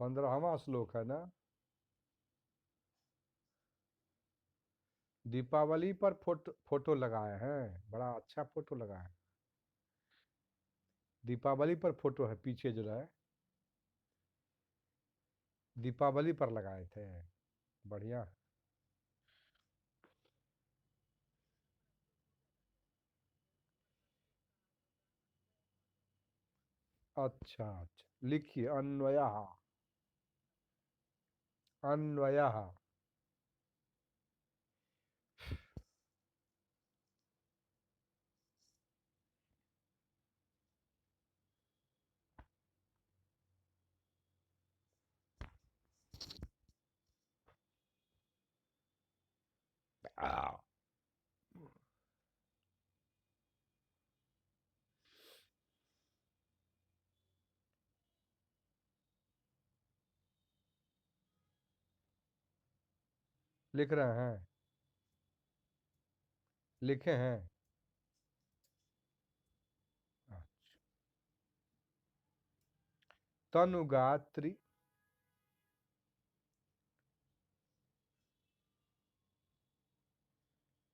15वां श्लोक है ना। दीपावली पर फोटो लगाए हैं, बड़ा अच्छा फोटो लगाए हैं। दीपावली पर फोटो है पीछे जो है, दीपावली पर लगाए थे। बढ़िया। अच्छा अच्छा, लिखिए अन्वयः। अन्वयः। आ, लिख रहे हैं, लिखे हैं। तनुगात्री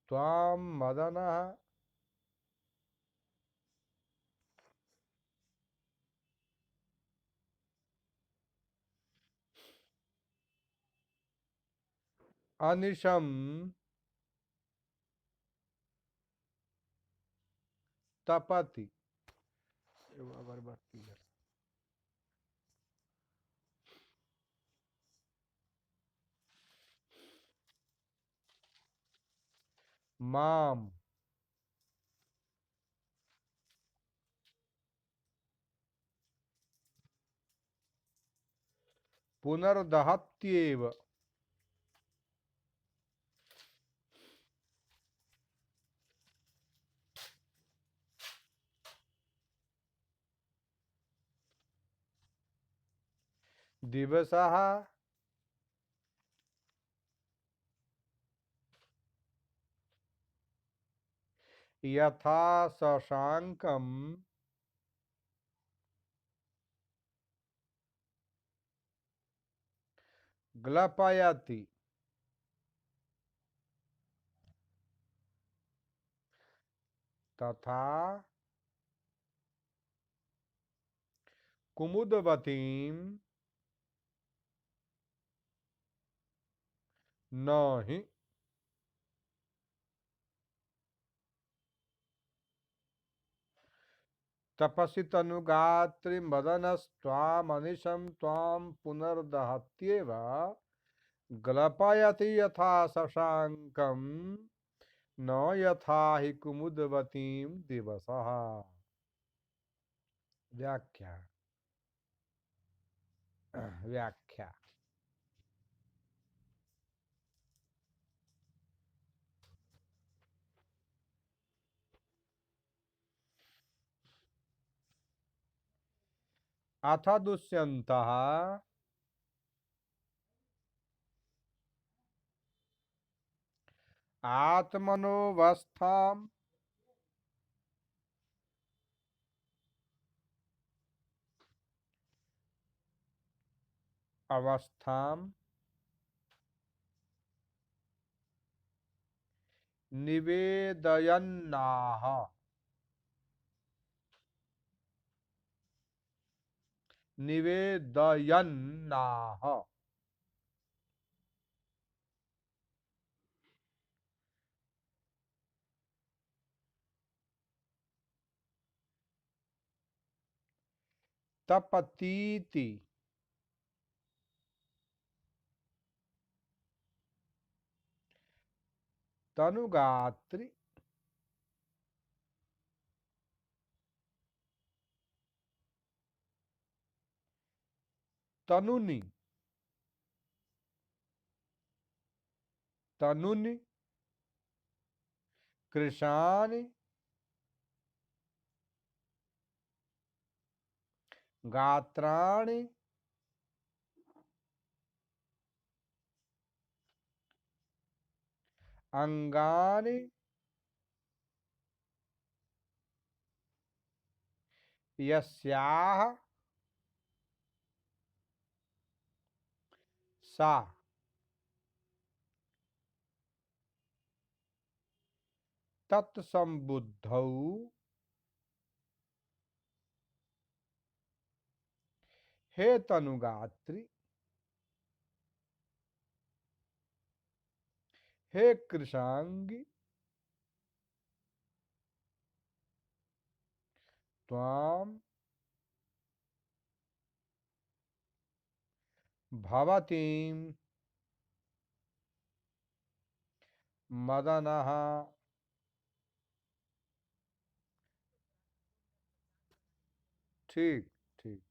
त्वां मदनः अनिशम तपति। एगो अगरबत्ती है। माम पुनर्दहत्येव। दिवसः यथा शशांकम ग्लपयति तथा कुमुदवतीं नहि। तपसि तनुगात्रि मदनस्त्वामनिशं त्वां पुनर्दहत्येव ग्लपयति यथा शशांकम न यथा हि कुमुदवतीं दिवसः। व्याख्या। व्याख्या। अथ दुष्यन्तः आत्मनोवस्थाम् अवस्थाम् निवेदयन्नाह। निवेदयन्नाह। तपतीति तनुगात्रि तनुनि। तनुनि कृशानि गात्राणि अंगानि यस्याः सा तत्संबुद्धौ हे तनुगात्री हे कृशांगी त्वाम भवतीं मदनः ठीक ठीक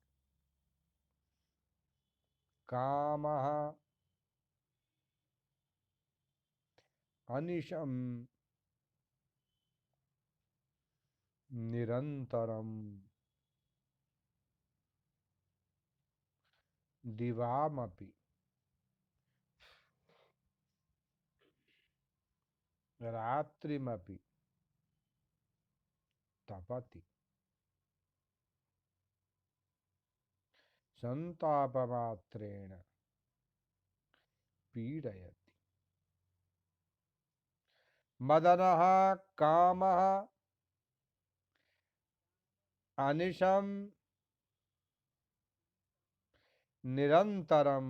कामः अनिशम निरंतरम दिवामपि रात्रिमपि तपति संतापमात्रेण पीडयति मदनः कामः अनिशम निरंतरम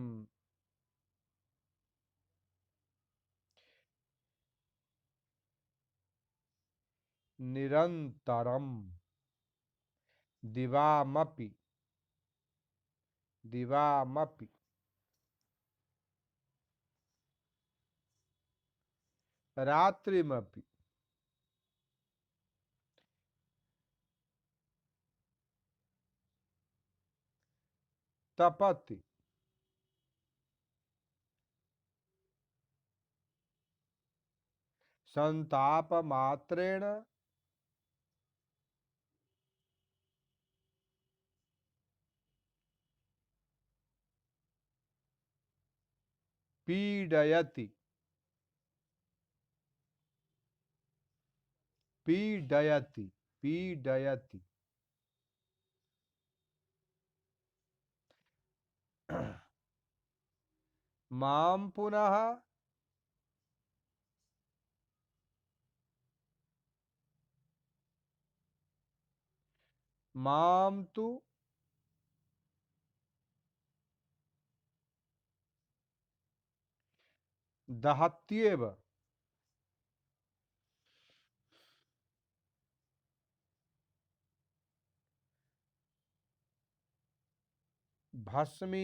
निरंतरम दिवामपि दिवामपि रात्रिमपि तपति संतापमात्रेण पीडयति पीडयति पीडयति मां पुनः मां तु दहत्येव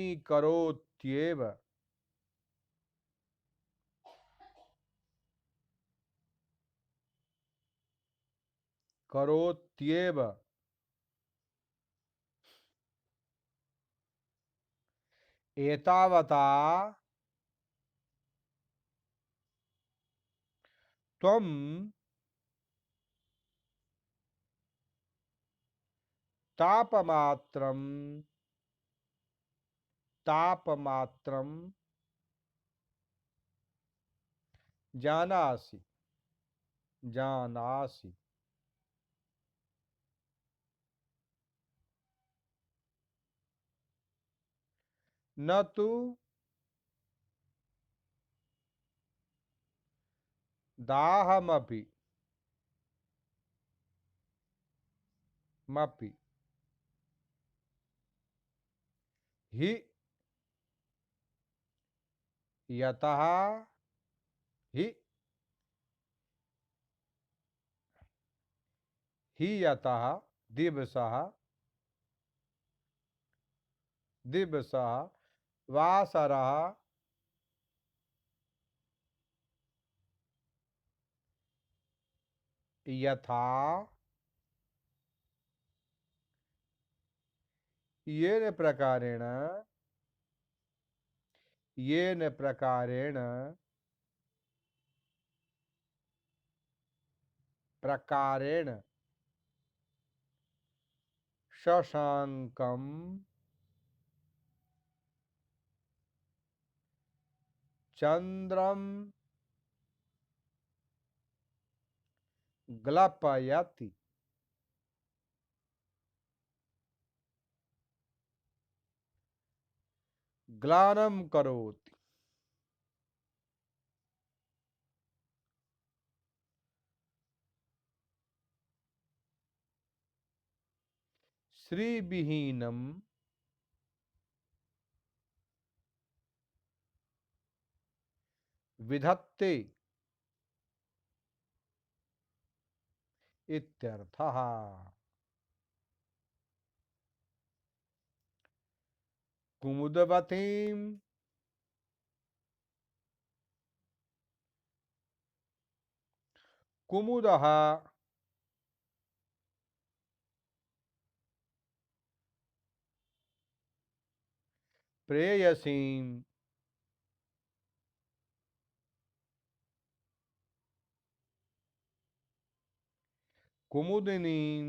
भस्मीकरोत्येव करोत्येव एतावता त्वं तापमात्रं तापमात्रं जानासि जानासि न तु दाहमपि मपि हि यतः हि हि यतः दिवसः दिवसः वासरः यथा येन प्रकारेण प्रकारेण शशांकं चंद्रम ग्लपयति ग्लानं करोति श्रीविहीनम विधत्ते इत्यर्थः। कुमुदवतीं कुमुदः प्रेयसीं कुमुदिनीं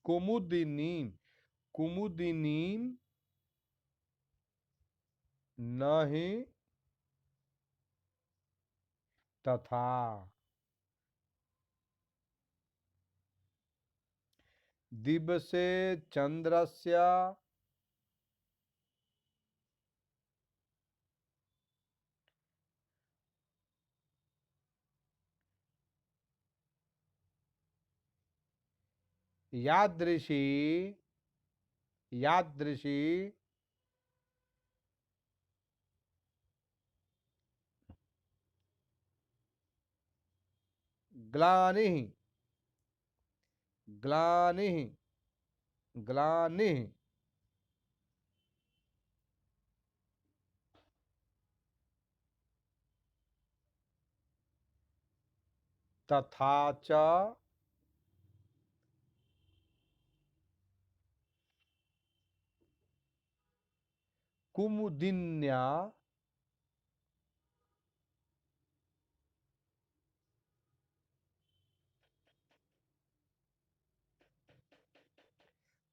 कुमुदिनीं कुमुदिनीं न हि तथा दिवसे चंद्रस्य यादृशी यादृशी ग्लानिः ग्लानिः ग्लानिः तथा च कुमुदिन्या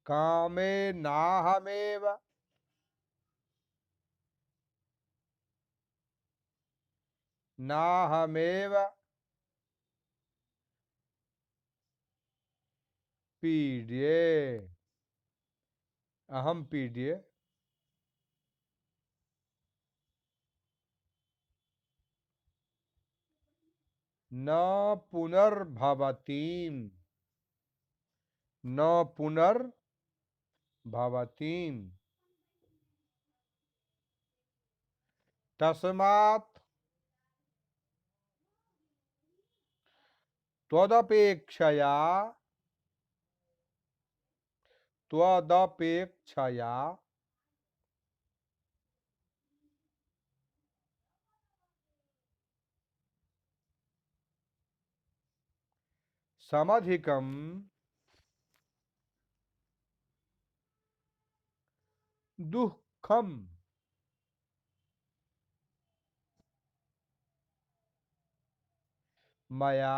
कामे नाहमेव पीड्ये अहम पीड्ये न पुनर्भवतीम् न पुनर्भवतीम् तस्मात् त्वदपेक्षया त्वदपेक्षया समधिकं दुःखम मया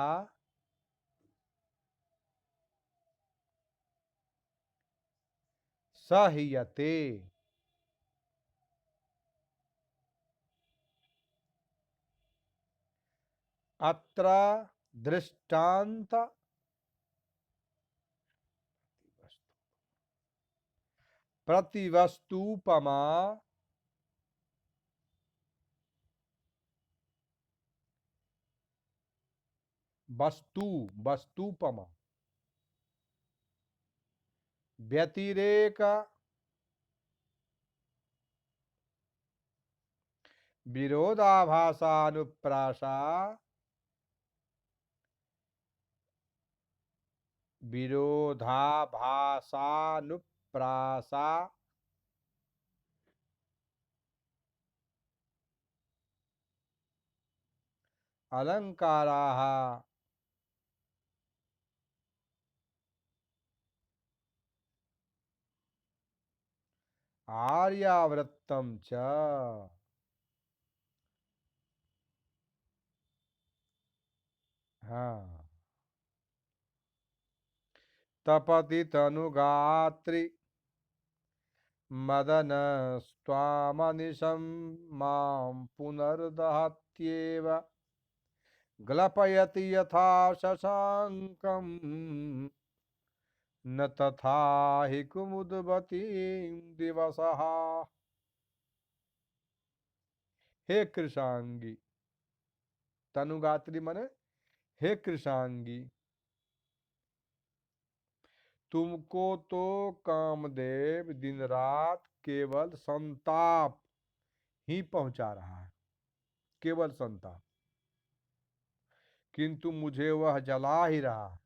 सह्यते। अत्र दृष्टांत प्रतिवस्तुपमा वस्तु वस्तुपमा व्यतिरेक विरोधाभासानुप्रासा विरोधाभासानुप्रासा अलंकाराः आर्यावृत्तम च। हाँ। तपति तनुगात्रि मदन स्वामनिशं मां पुनर्दहत्येव ग्लपयति यथा शशाङ्कम् न तथा हि कुमुदवतीं दिवसः। हे कृशांगी तनुगात्री मने हे कृशांगी तुमको तो कामदेव दिन रात केवल संताप ही पहुंचा रहा है, केवल संताप, किंतु मुझे वह जला ही रहा है।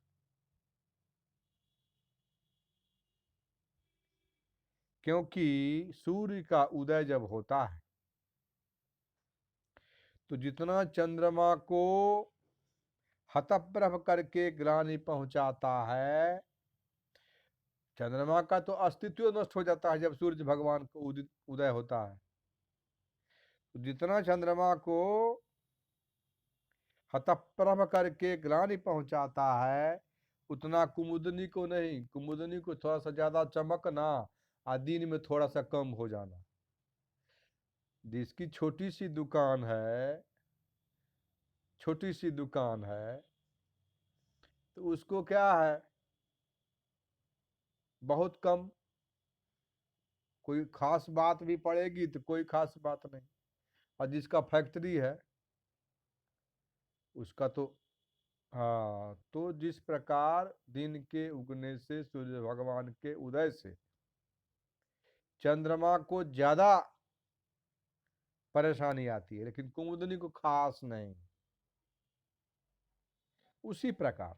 क्योंकि सूर्य का उदय जब होता है तो जितना चंद्रमा को हतप्रभ करके ग्लानि पहुंचाता है, चंद्रमा का तो अस्तित्व नष्ट हो जाता है जब सूर्य भगवान को उदय होता है। तो जितना चंद्रमा को हतप्रभ करके ग्लानि पहुंचाता है, उतना कुमुदनी को नहीं। कुमुदनी को थोड़ा सा ज्यादा चमकना और दिन में थोड़ा सा कम हो जाना। जिसकी छोटी सी दुकान है, छोटी सी दुकान है, तो उसको क्या है, बहुत कम, कोई खास बात भी पड़ेगी तो कोई खास बात नहीं। और जिसका फैक्ट्री है उसका तो, हाँ, तो जिस प्रकार दिन के उगने से, सूर्य भगवान के उदय से चंद्रमा को ज्यादा परेशानी आती है, लेकिन कुमुदनी को खास नहीं। उसी प्रकार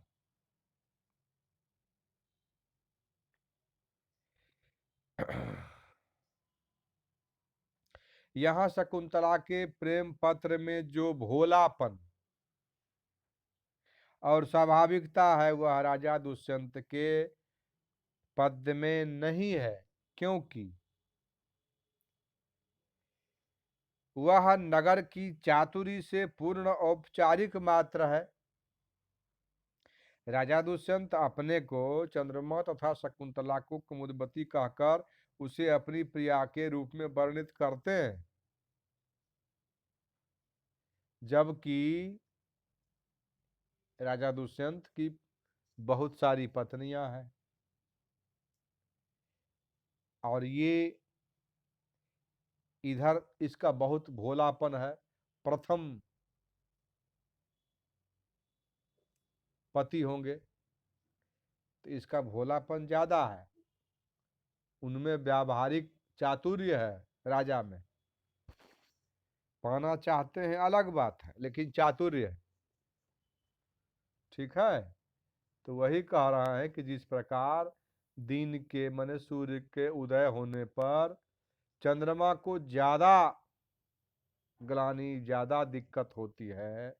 यहां शकुंतला के प्रेम पत्र में जो भोलापन और स्वाभाविकता है वह राजा दुष्यंत के पद्य में नहीं है, क्योंकि वह नगर की चातुरी से पूर्ण औपचारिक मात्र है। राजा दुष्यंत अपने को चंद्रमा तथा शकुंतला को कुमुदवती कहकर उसे अपनी प्रिया के रूप में वर्णित करते हैं, जबकि राजा दुष्यंत की बहुत सारी पत्नियां हैं। और ये इधर इसका बहुत भोलापन है। प्रथम पति होंगे तो इसका भोलापन ज्यादा है, उनमें व्यावहारिक चातुर्य है। राजा में पाना चाहते हैं अलग बात है, लेकिन चातुर्य है। ठीक है, तो वही कह रहा है कि जिस प्रकार दिन के माने सूर्य के उदय होने पर चंद्रमा को ज्यादा ग्लानि, ज्यादा दिक्कत होती है,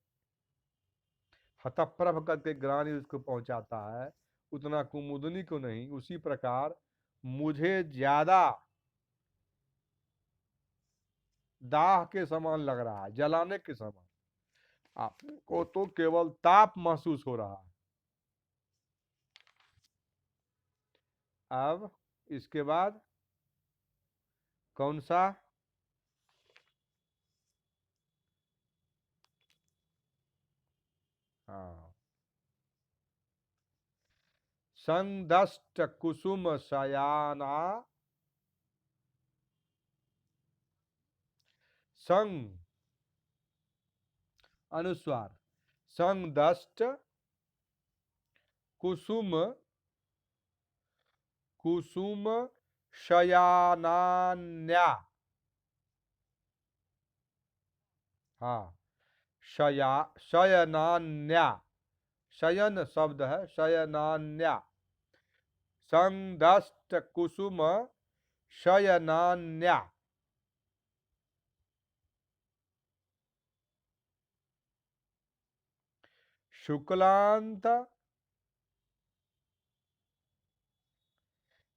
हतप्रभ करके ग्लानि उसको पहुंचाता है, उतना कुमुदनी को नहीं। उसी प्रकार मुझे ज्यादा दाह के समान लग रहा है, जलाने के समान। आपको तो केवल ताप महसूस हो रहा है। अब इसके बाद कौन सा? हाँ, संदष्ट कुसुम शयाना, संग अनुस्वार, संदष्ट कुसुम, कुसुम शयानान्या। हाँ, शया, शयनान्या, शयन शब्द है, शयनान्या, संदष्ट कुसुम शयनान्या। शुक्लांत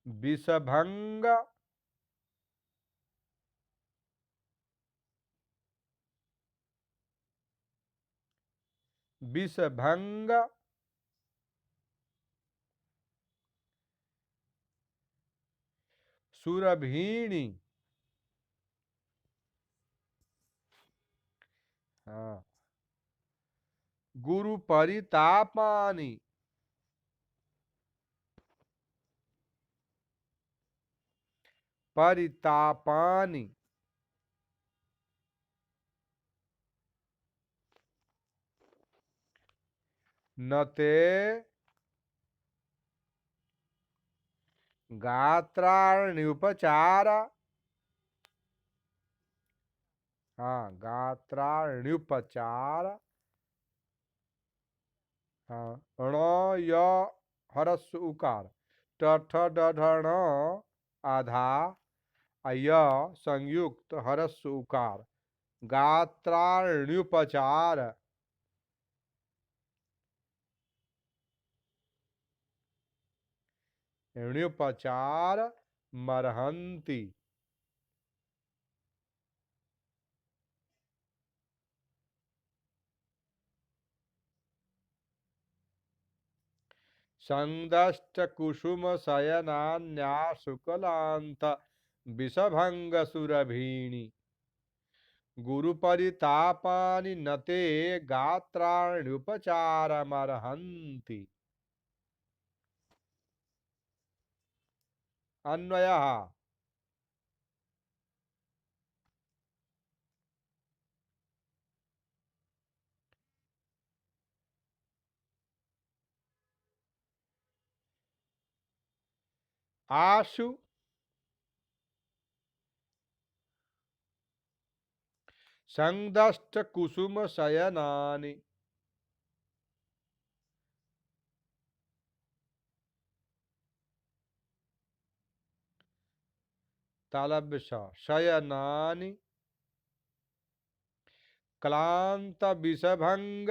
विषभंग, विषभंग सुरभीणी। हाँ, गुरु परितापानी, परितापानी। नते गात्राण्युपचार। हाँ, गात्राण्युपचार। हाँ, ण य हरस उकार। ट ठ ड ढ ण आधा अय संयुक्त हरस उकार। गात्राण्युपचार। ण्युपचार मरहंती। संदष्ट कुसुम शयनान्या शुक्लांत विषभंग सुरभीणी। गुरु परितापानि नते गात्राण्युपचारमर्हन्ति। अन्वयः। आशु संदष्ट कुसुम शयनानि। तालव्य शयनानि क्लांत विषभंग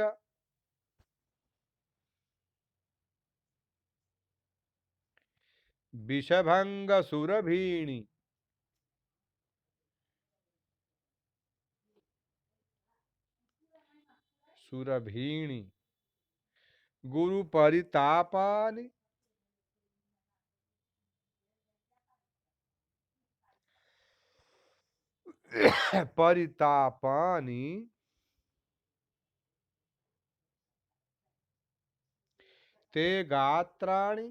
विषभंग सुरभीणी। सुरभीणी। गुरु परितापानि परितापानि ते गात्राणि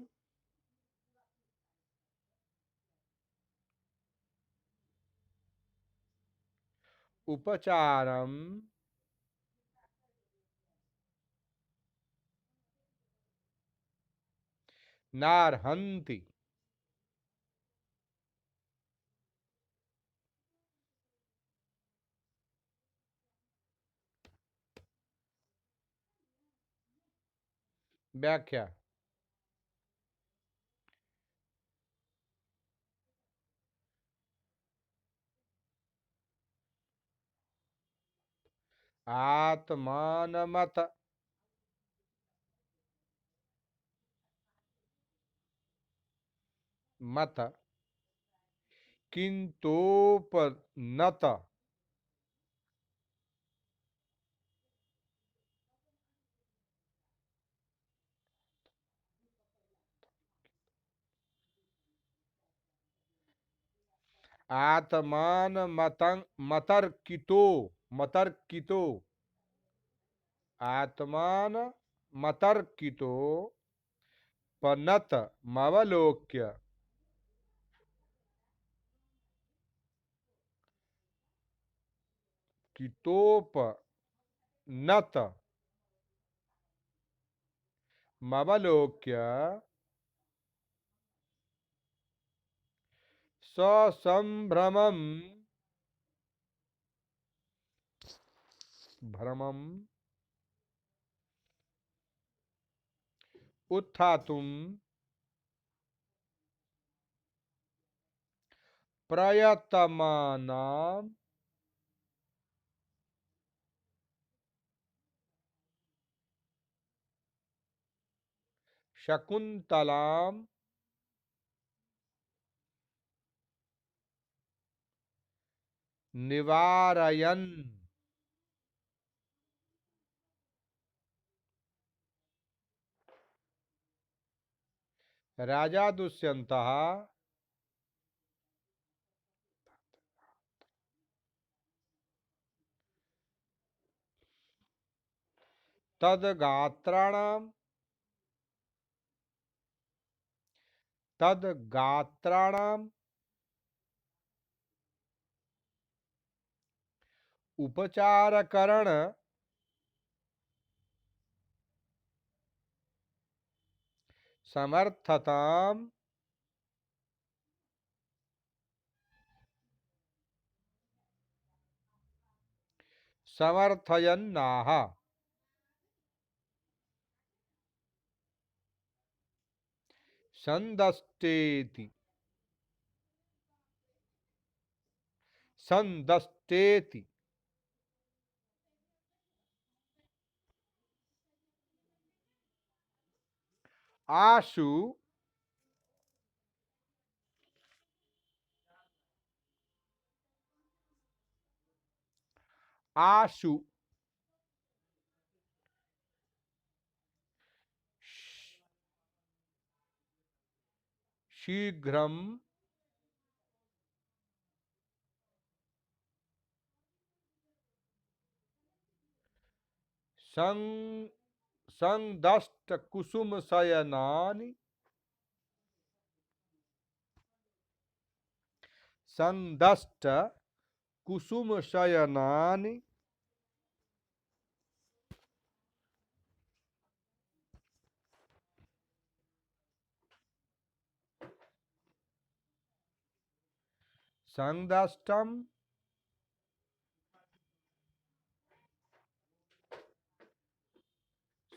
उपचारम नार्हन्ति। व्याख्या। आत्मानमत मत किंतोपनत आत्मान मतंग मतर्कितो मतर्कितो आत्मान मतर्कितो पनत मवलोक्य कितोप नत मवलोक्य ससंभ्रमं भ्रमं उत्थातुं प्रयतमानां शकुंतलां निवारयन्। राजा दुष्यंतः तद्गात्राणां तद्गात्राणाम् उपचारकरण समर्थताम् समर्थयन्नाह। संदस्तेति। संदस्तेति। आशु। आशु। शीघ्रम। सं संदष्ट कुसुम शयनानि। संदष्ट कुसुम शयनानि। संदष्टम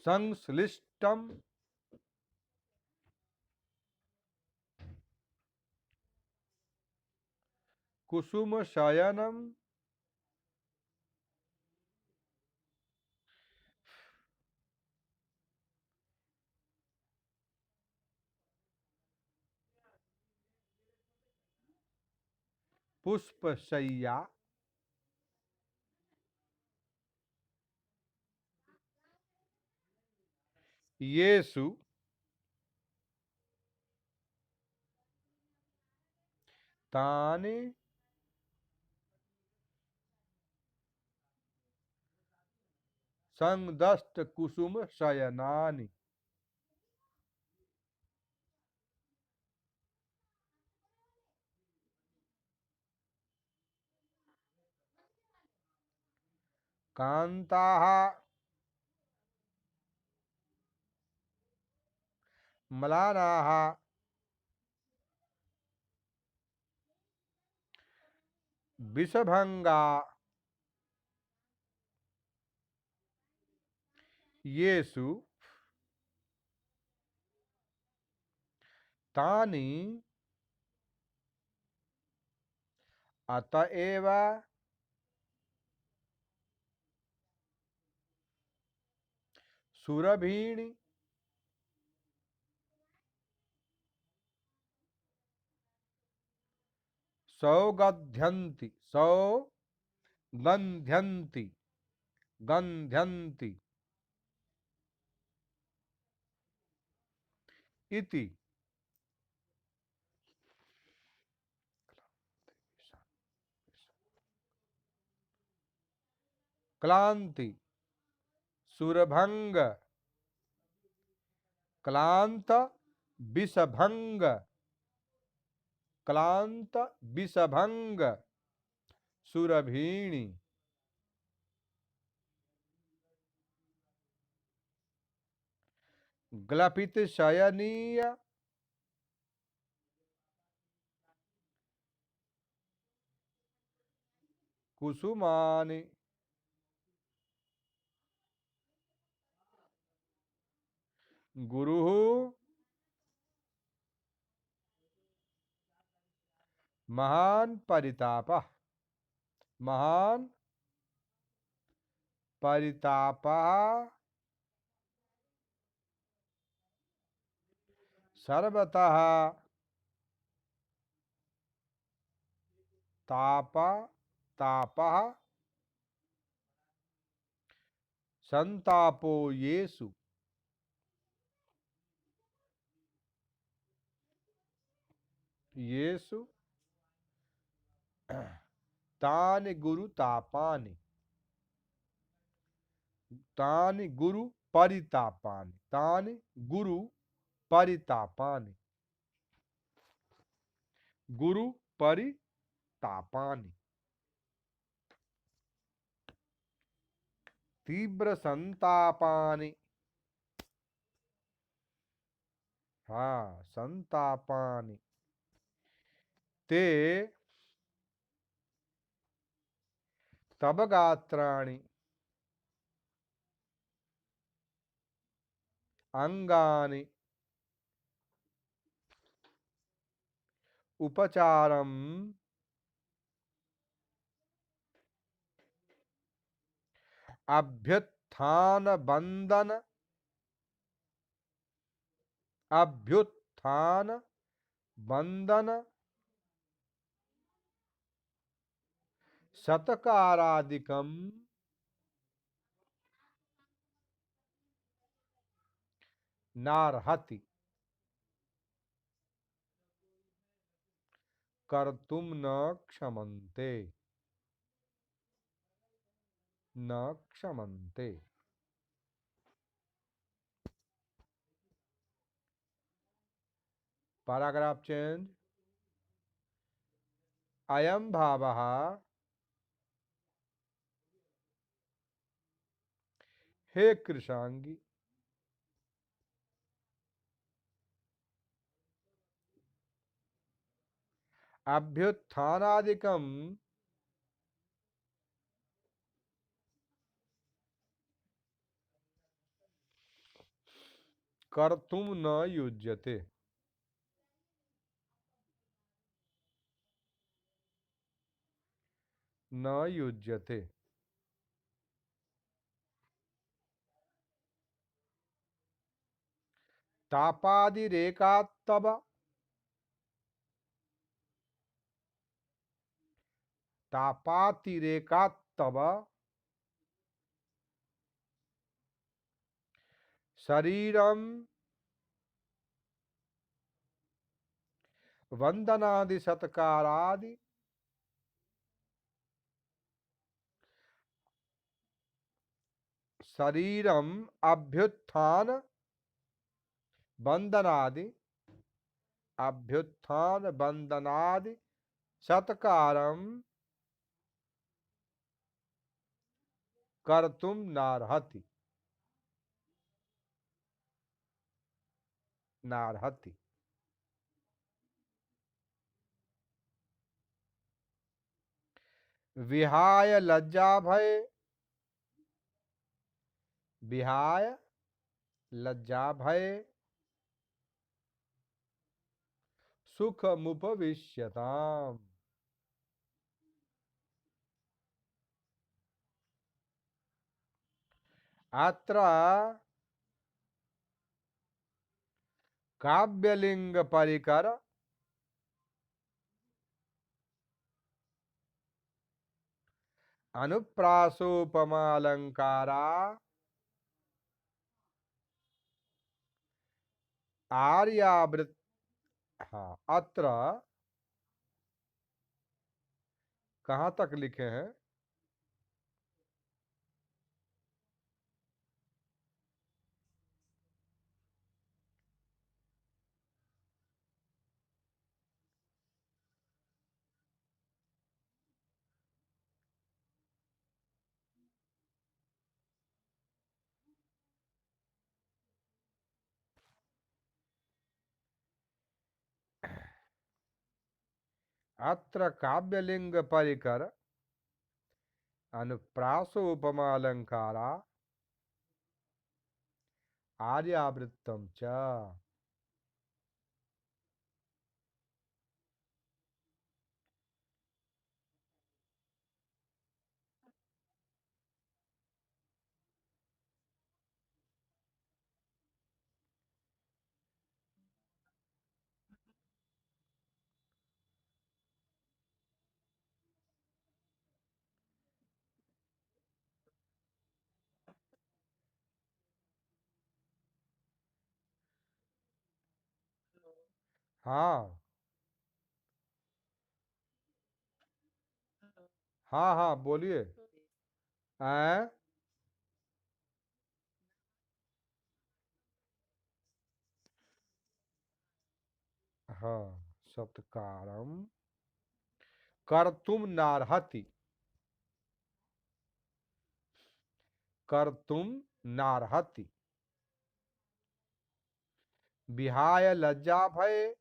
संश्लिष्टम कुसुम शयनम पुष्पशय्या। येषु तानि संदष्ट कुसुम शयनानि। कांताः म्लानाः विषभंगा। येषु तानि अतएव सुरभीणि सौगध्यन्ति। सौगन्ध्यन्ति। गन्ध्यन्ति इति। क्लांति। सुरभंग। क्लांत विषभंग। क्लांत विषभंग सुरभीणि। ग्लपित शयनीय कुसुमानि। गुरुः महान् परितापः। महान् परितापः सर्वतः तापः संतापो येषु। येषु तानि गुरुतापानि। तानि गुरु परितापानि। तानि गुरु परितापानि। गुरु परितापानि। तीव्र संतापानि। हाँ, संतापानि। ते तब गात्राणि। अंगानि उपचारम अभ्युत्थान बंदन अभ्युत्थान बंदन सत्कारादिकम नार्हति कर्तुम न क्षमन्ते न क्षमन्ते। Paragraph change. अयम भावः हे कृशांगी अभ्युत्थानादिकम कर्तुम न युज्यते न युज्यते। तापादिरेकात्तव तापातिरेकात्तव शरीरम वंदनादि सत्कारादि शरीरम अभ्युत्थान बंदनादि अभ्युत्थान बंदनादि सत्कारम कर्तुम नार्हति नार्हति। विहाय लज्जा भय विहाय लज्जा भय सुखमुपविश्यताम्। अत्र काव्यलिंग परिकर अनुप्रासोपमालंकारा आर्यावृत। हाँ, अत्र कहाँ तक लिखे हैं? अत्र काव्यलिंग परिकर अनुप्रासोपमालंकारा आर्यावृत्तम च। हाँ हाँ हाँ बोलिए। हैं? हाँ, सत्कारम कर्तुम नार्हति कर्तुम नार्हति विहाय लज्जा भय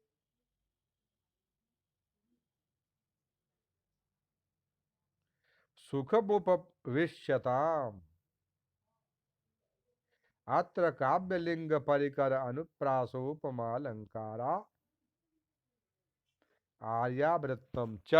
सुखमुपविश्यताम्। अत्र काव्यलिंग परिकर अनुप्रासोपमालंकारा आर्यावृत्तम च